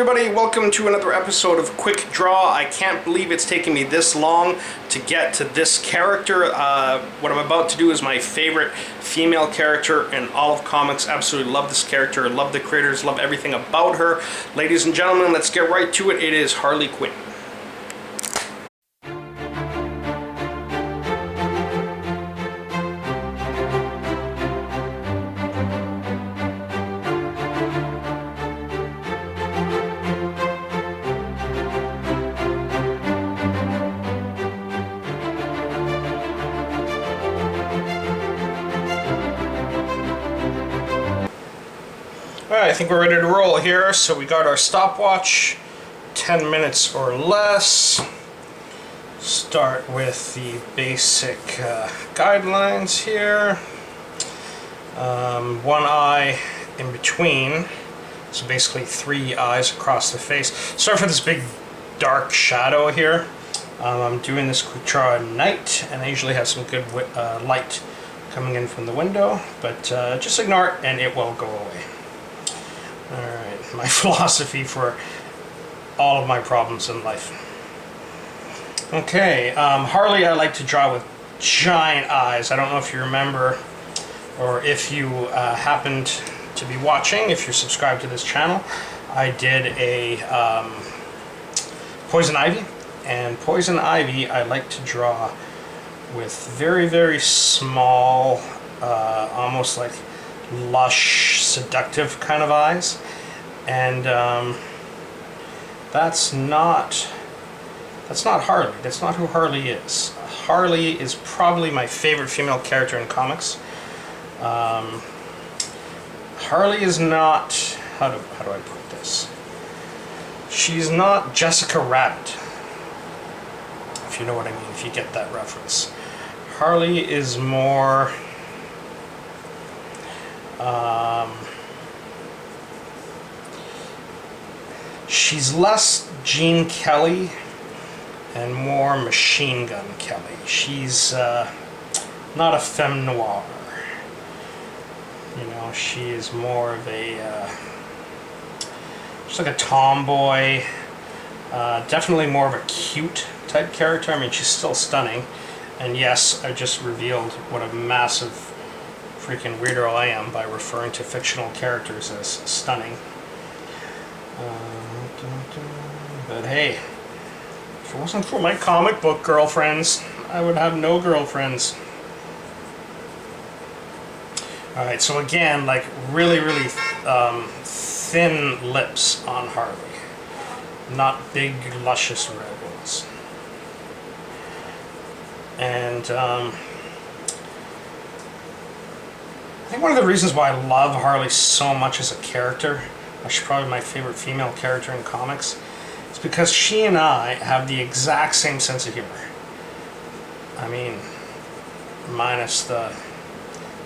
everybody, welcome to another episode of Quickdraw. I can't believe it's taken me this long to get to this character. What I'm about to do is my favorite female character in all of comics. Absolutely love this character, love the creators, love everything about her. Ladies and gentlemen, let's get right to it. It is Harley Quinn. Alright, I think we're ready to roll here. So we got our stopwatch, 10 minutes or less. Start with the basic guidelines here. One eye in between, so basically 3 eyes across the face. Start with this big dark shadow here. I'm doing this Quickdraw at night, and I usually have some good light coming in from the window, but just ignore it and it will go away. Alright, my philosophy for all of my problems in life. Okay, Harley I like to draw with giant eyes. I don't know if you remember, or if you happened to be watching, if you're subscribed to this channel. I did a Poison Ivy, and Poison Ivy I like to draw with very, very small, almost like lush, seductive kind of eyes, and that's not Harley. That's not who Harley is. Harley is probably my favorite female character in comics. Harley is not, how do I put this? She's not Jessica Rabbit, if you know what I mean, if you get that reference. Harley is more she's less Gene Kelly and more Machine Gun Kelly. She's not a femme noir. You know, she is more of a just like a tomboy, definitely more of a cute type character. I mean, she's still stunning, and yes, I just revealed what a massive freaking weirdo I am by referring to fictional characters as stunning. But hey, if it wasn't for my comic book girlfriends, I would have no girlfriends. Alright, so again, like really, really thin lips on Harley. Not big, luscious red ones. And I think one of the reasons why I love Harley so much as a character, she's probably my favorite female character in comics, is because she and I have the exact same sense of humor. I mean, minus the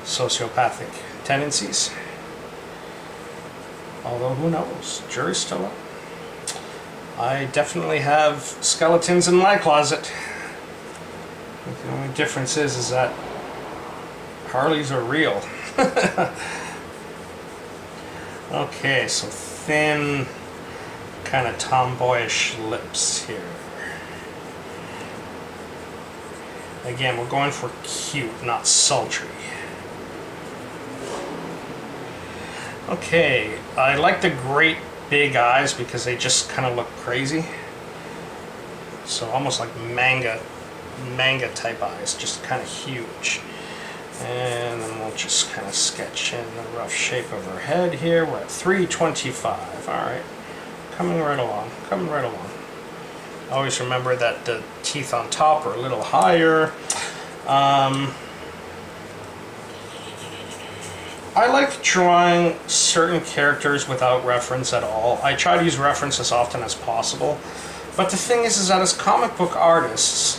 sociopathic tendencies. Although, who knows? Jury's still up. I definitely have skeletons in my closet. The only difference is that Harleys are real. Okay, so thin, kind of tomboyish lips here. Again, we're going for cute, not sultry. Okay, I like the great big eyes because they just kind of look crazy. So almost like manga type eyes, just kind of huge. And then we'll just kind of sketch in the rough shape of her head here. We're at 325. Alright. Coming right along. Coming right along. Always remember that the teeth on top are a little higher. I like drawing certain characters without reference at all. I try to use reference as often as possible. But the thing is that as comic book artists,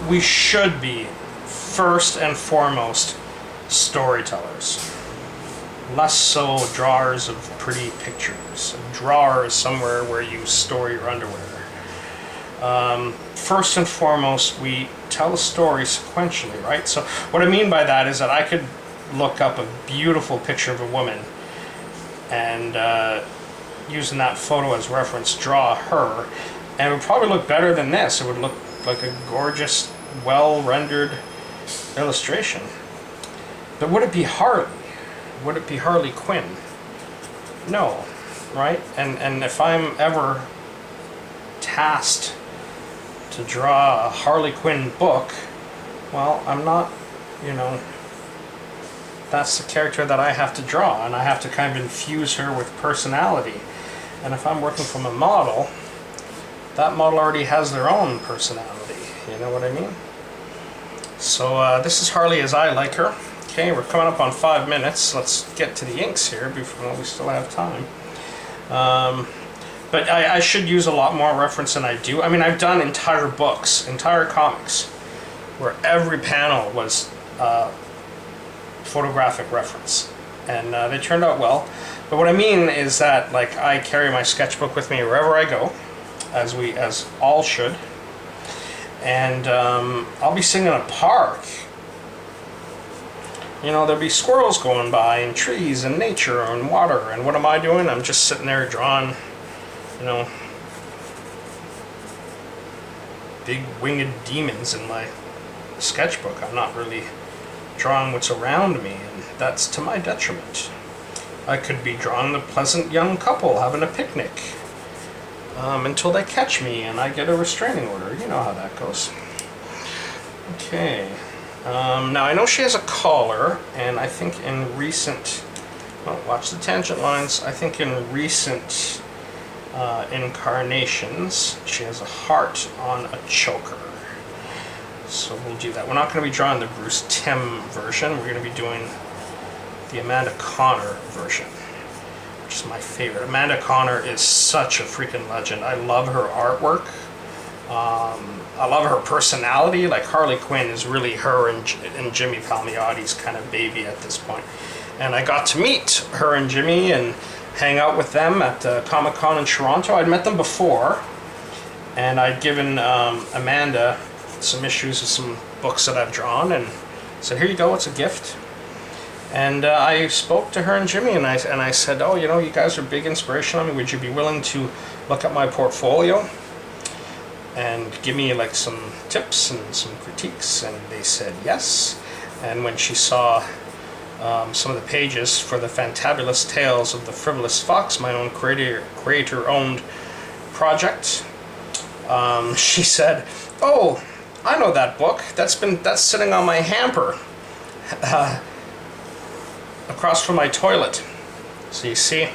we should be first and foremost storytellers, less so drawers of pretty pictures. A drawer is somewhere where you store your underwear. First and foremost, we tell a story sequentially, right? So what I mean by that is that I could look up a beautiful picture of a woman and using that photo as reference, draw her, and it would probably look better than this. It would look like a gorgeous, well-rendered illustration. But would it be Harley? Would it be Harley Quinn? No, right? And if I'm ever tasked to draw a Harley Quinn book, well, I'm not, you know, that's the character that I have to draw, and I have to kind of infuse her with personality. And if I'm working from a model, that model already has their own personality, you know what I mean? So this is Harley as I like her. Okay, we're coming up on 5 minutes. Let's get to the inks here before we still have time. But I should use a lot more reference than I do. I mean, I've done entire books, entire comics, where every panel was photographic reference, and they turned out well. But what I mean is that, like, I carry my sketchbook with me wherever I go, as all should, and I'll be sitting in a park. You know, there'll be squirrels going by, and trees, and nature, and water, and what am I doing? I'm just sitting there drawing, you know, big winged demons in my sketchbook. I'm not really drawing what's around me, and that's to my detriment. I could be drawing the pleasant young couple having a picnic until they catch me and I get a restraining order. You know how that goes. Okay. Now I know she has a collar, and I think in recent, well, watch the tangent lines, I think in recent incarnations she has a heart on a choker. So we'll do that. We're not going to be drawing the Bruce Timm version. We're going to be doing the Amanda Connor version, which is my favorite. Amanda Connor is such a freaking legend. I love her artwork. I love her personality. Like, Harley Quinn is really her and Jimmy Palmiotti's kind of baby at this point. And I got to meet her and Jimmy and hang out with them at Comic-Con in Toronto. I'd met them before, and I'd given Amanda some issues of some books that I've drawn, and said, here you go, it's a gift. And I spoke to her and Jimmy, and I said, oh, you know, you guys are a big inspiration on me. Would you be willing to look at my portfolio and give me like some tips and some critiques? And they said yes. And when she saw some of the pages for the Fantabulous Tales of the Frivolous Fox, my own creator-owned project, she said, oh, I know that book. That's sitting on my hamper across from my toilet. So you see,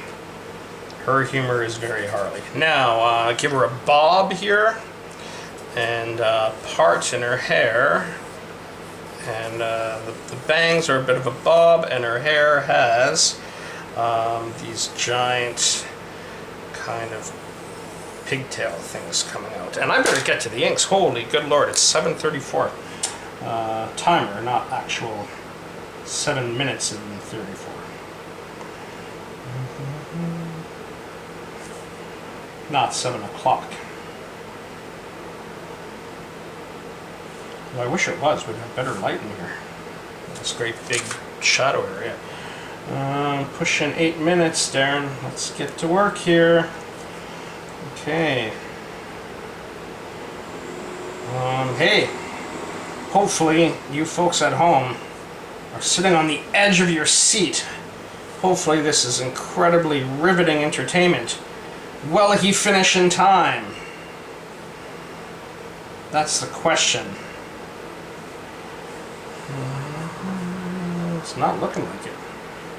her humor is very Harley. Now, give her a bob here, and part in her hair, and the bangs are a bit of a bob, and her hair has these giant kind of pigtail things coming out. And I better get to the inks. Holy good lord, it's 7:34. Timer, not actual 7 minutes and 34. Not 7 o'clock. Well, I wish it was. We'd have better light in here. This great big shadow area. Pushing 8 minutes, Darren. Let's get to work here. Okay. Hey, hopefully you folks at home are sitting on the edge of your seat. Hopefully this is incredibly riveting entertainment. Will he finish in time? That's the question. It's not looking like it.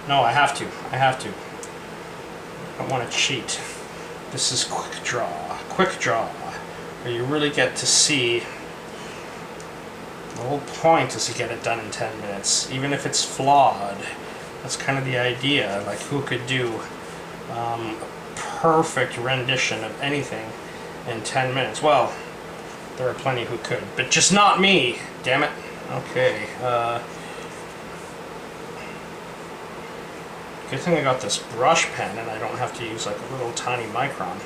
No, I have to. I don't want to cheat. This is Quickdraw, where you really get to see. The whole point is to get it done in 10 minutes, even if it's flawed. That's kind of the idea. Like, who could do a perfect rendition of anything in 10 minutes? Well, there are plenty who could, but just not me, damn it. Okay. Good thing I got this brush pen and I don't have to use like a little tiny micron.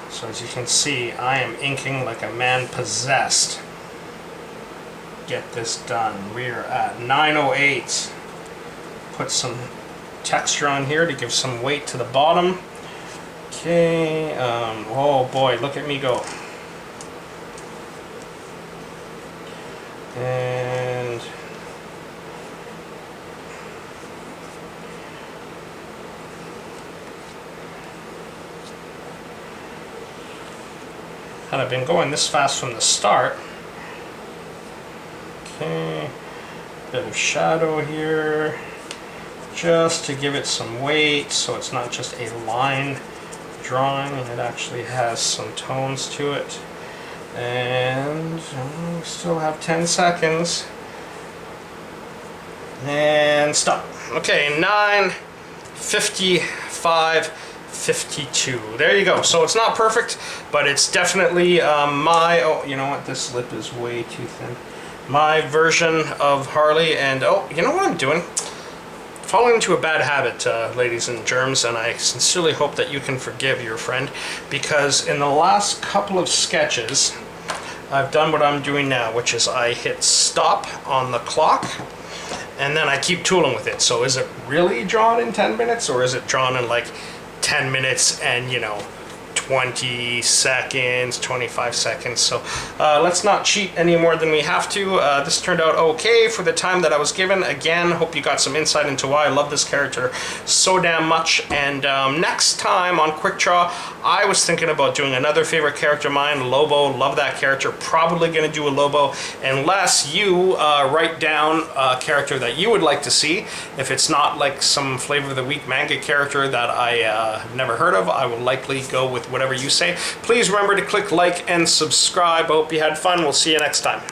So as you can see, I am inking like a man possessed. Get this done. We are at 9:08. Put some texture on here to give some weight to the bottom. Okay, oh boy, look at me go. And had I been going this fast from the start. Okay, bit of shadow here, just to give it some weight so it's not just a line drawing and it actually has some tones to it. And we still have 10 seconds. And stop. Okay, 9:55. 52. There you go. So it's not perfect, but it's definitely oh, you know what? This lip is way too thin. My version of Harley, and oh, you know what I'm doing? Falling into a bad habit, ladies and germs, and I sincerely hope that you can forgive your friend, because in the last couple of sketches, I've done what I'm doing now, which is I hit stop on the clock, and then I keep tooling with it. So is it really drawn in 10 minutes, or is it drawn in like 10 minutes and, you know, 20 seconds, 25 seconds. So let's not cheat any more than we have to. This turned out okay for the time that I was given. Again, hope you got some insight into why I love this character so damn much. And next time on Quickdraw, I was thinking about doing another favorite character of mine, Lobo. Love that character. Probably going to do a Lobo unless you write down a character that you would like to see. If it's not like some Flavor of the Week manga character that I never heard of, I will likely go with whatever you say. Please remember to click like and subscribe. I hope you had fun. We'll see you next time.